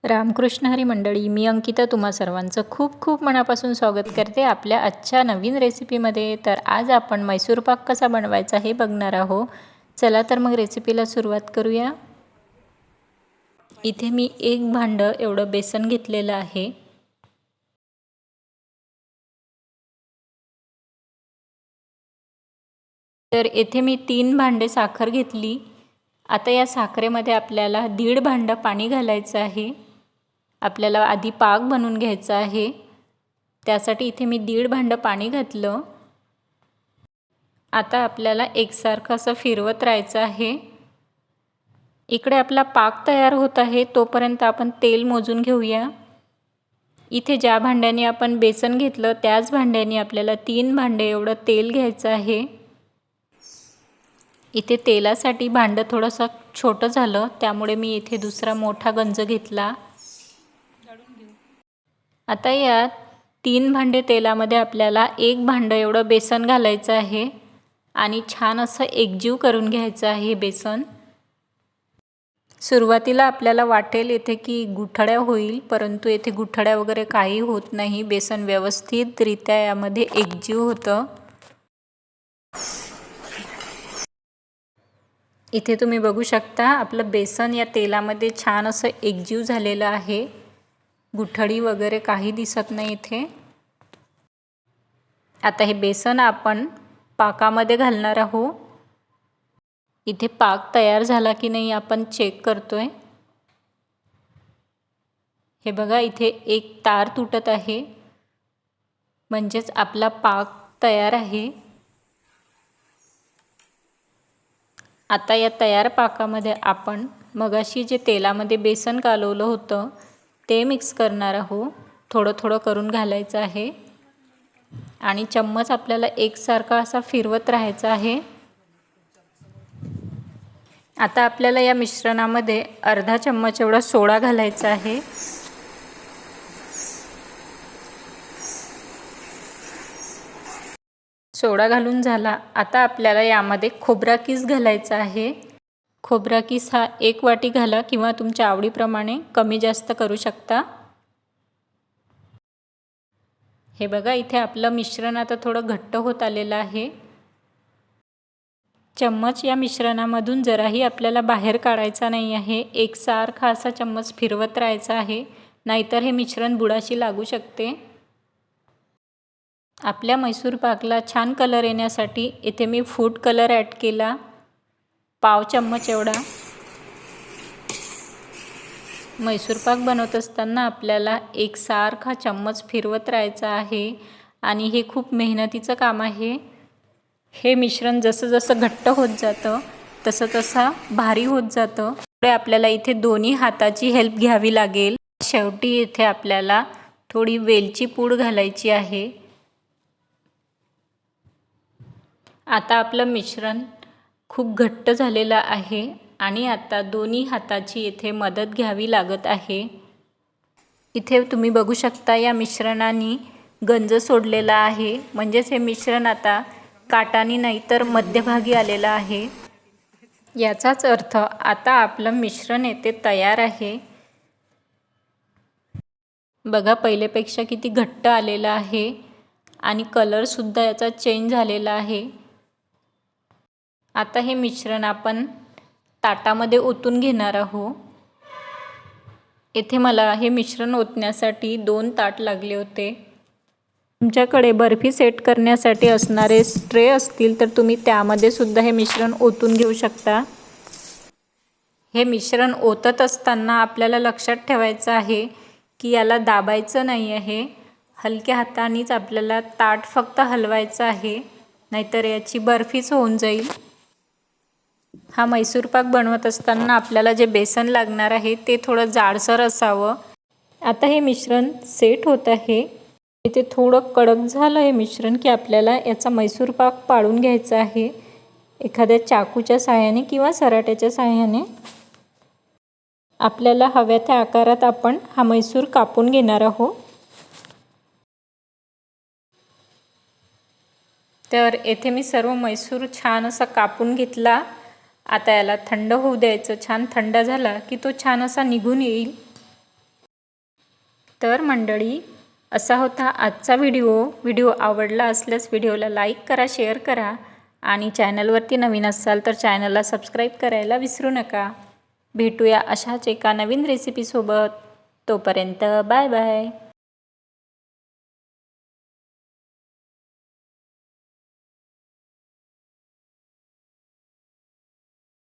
रामकृष्ण हरी मंडळी, मी अंकिता तुम्हा सर्वांचं खूप खूप मनापासून स्वागत करते आपल्या आजच्या नवीन रेसिपीमध्ये. तर आज आपण मैसूर पाक कसा बनवायचा हे बघणार आहोत. चला तर मग रेसिपीला सुरुवात करूया. इथे मी एक भांडं एवढं बेसन घेतलेलं आहे. तर येथे मी 3 भांडे साखर घेतली. आता या साखरेमध्ये आपल्याला 1.5 भांडं पाणी घालायचं आहे. आपल्याला आधी पाक बनवून घ्यायचा आहे. त्यासाठी इथे मी 1.5 भांडं पाणी घातलं. आता आपल्याला एकसारखं असं फिरवत राहायचं आहे. इकडे आपला पाक तयार होत आहे, तोपर्यंत आपण तेल मोजून घेऊया. इथे ज्या भांड्याने आपण बेसन घेतलं त्याच भांड्याने आपल्याला 3 भांडे एवढं तेल घ्यायचं आहे. इथे तेलासाठी भांडं थोडंसं छोटं झालं, त्यामुळे मी इथे दुसरा मोठा गंज घेतला. आता यात 3 भांडे तेलामध्ये आपल्याला 1 भांडं एवढं बेसन घालायचं आहे आणि छान असं एकजीव करून घ्यायचं आहे बेसन. सुरुवातीला आपल्याला वाटेल येथे की गुठळ्या होईल, परंतु येथे गुठळ्या वगैरे काही होत नाही. बेसन व्यवस्थितरित्या यामध्ये एकजीव होतं. इथे तुम्ही बघू शकता आपलं बेसन या तेलामध्ये छान असं एकजीव झालेलं आहे. गुठळी वगैरे काही दिसत नाही इथे. आता हे बेसन आपण पाकामध्ये घालणार आहोत. इथे पाक तयार झाला की नाही आपण चेक करतोय. हे बघा, इथे एक तार तुटत आहे, म्हणजेच आपला पाक तयार आहे. आता या तयार पाकामध्ये आपण मगाशी जे तेलामध्ये बेसन कालवलं होतं ते मिक्स करणार आहोत. थोडं थोडं करून घालायचं आहे आणि चम्मच आपल्याला एकसारखा असा फिरवत राहायचा आहे. आता आपल्याला या मिश्रणामध्ये अर्धा चम्मच एवढा सोडा घालायचा आहे. सोडा घालून झाला. आता आपल्याला यामध्ये खोबरा किस घालायचा आहे. खोबरा किस हा 1 वाटी घाला किंवा तुमच्या आवडीप्रमाणे कमी जास्त करू शकता. हे बघा, इथे आपलं मिश्रण आता थोडं घट्ट होत आलेलं आहे. चम्मच या मिश्रणामधून जराही आपल्याला बाहेर काढायचा नाही आहे. एकसारखा असा चम्मच फिरवत राहायचा आहे, नाहीतर हे मिश्रण बुडाशी लागू शकते. आपल्या मैसूर पाकला छान कलर येण्यासाठी इथे मी फूड कलर ॲड केला, पाव चम्मच एवढा. मैसूर पाक बनवत असताना आपल्याला एकसारखा चम्मच फिरवत राहायचा आहे आणि हे खूप मेहनतीचं काम आहे. हे मिश्रण जसं जसं घट्ट होत जातं तसं तसं भारी होत जातं. पुढे आपल्याला इथे दोन्ही हाताची हेल्प घ्यावी लागेल. शेवटी इथे आपल्याला थोडी वेलची पूड घालायची आहे. आता आपलं मिश्रण खूप घट्ट झालेलं आहे आणि आता दोन्ही हाताची इथे मदत घ्यावी लागत आहे. इथे तुम्ही बघू शकता या मिश्रणाने गंज सोडलेला आहे, म्हणजेच हे मिश्रण आता काटानी नाही तर मध्यभागी आलेलं आहे. याचाच अर्थ आता आपलं मिश्रण येथे तयार आहे. बघा, पहिलेपेक्षा किती घट्ट आलेलं आहे आणि कलरसुद्धा याचा चेंज झालेला आहे. आता हे मिश्रण आपण ताटामध्ये ओतून घेणार आहोत. येथे मला हे मिश्रण ओतण्यासाठी 2 ताट लागले होते. तुमच्याकडे बर्फी सेट करण्यासाठी असणारे ट्रे असतील तर तुम्ही त्यामध्ये सुद्धा हे मिश्रण ओतून घेऊ शकता. हे मिश्रण ओतत असताना आपल्याला लक्षात ठेवायचं आहे की याला दाबायचं नाही आहे. हलक्या हातानेच आपल्याला ताट फक्त हलवायचं आहे, नाहीतर याची बर्फीच होऊन जाईल. हा मैसूर पाक बनवत असताना आपल्याला जे बेसन लागणार आहे ते थोडं जाडसर असावं. आता हे मिश्रण सेट होत आहे. इथे थोडं कडक झालं हे मिश्रण की आपल्याला याचा मैसूर पाक पाडून घ्यायचा आहे एखाद्या चाकूच्या साहाय्याने किंवा सराट्याच्या साहाय्याने. आपल्याला हव्या त्या आकारात आपण हा मैसूर कापून घेणार आहोत. तर येथे मी सर्व मैसूर छान असा कापून घेतला. आता याला थंड होऊ द्यायचं. छान थंड झाला की तो छान असा निघून येईल. तर मंडळी, असा होता आजचा व्हिडिओ आवडला असल्यास व्हिडिओला लाईक करा, शेअर करा आणि चॅनलवरती नवीन असाल तर चॅनलला सबस्क्राईब करायला विसरू नका. भेटूया अशाच एका नवीन रेसिपीसोबत. तोपर्यंत बाय बाय.